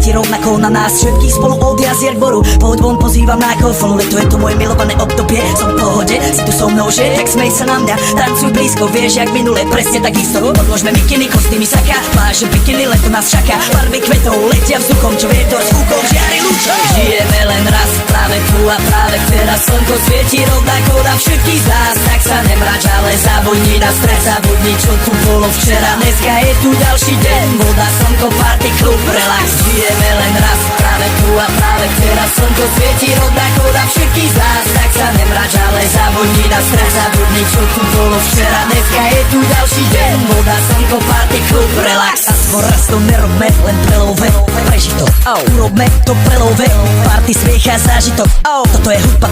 svieti rovnako na nás všetkých spolu od jazier k boru. Poď von, pozývam na kofolu, leto je to moje milované obdobie. Som v pohode, si tu so mnou, že? Tak smej sa na mňa, tancuj blízko, vieš jak minule, presne takisto. Odložme mikiny, kostýmy, saka, pláže, bikiny, leto nás čaká. Farby kvetov letia vzduchom, čo vietor s úkom žiari lúčom. Žijeme len raz, práve tu a práve teraz. Slnko svieti rovnako na všetkých z nás. Tak sa nemrač, ale zabudni na stres, zabudni čo tu bolo včera. Dneska je tu ďalší deň, voda, slnko, party, klub, relax. Žijeme len raz, práve tu a práve teraz. Slnko svieti rovnako na všetkých z nás. Tak sa nemrač, ale zabudni na stres, zabudni čo tu bolo včera. Dneska je tu ďalší deň, voda, slnko, party, klub, relax. Aspoň raz to nerobme, len pre love, prežitok. Urobme to pre love, party, smiech a zážitok. Toto je hudba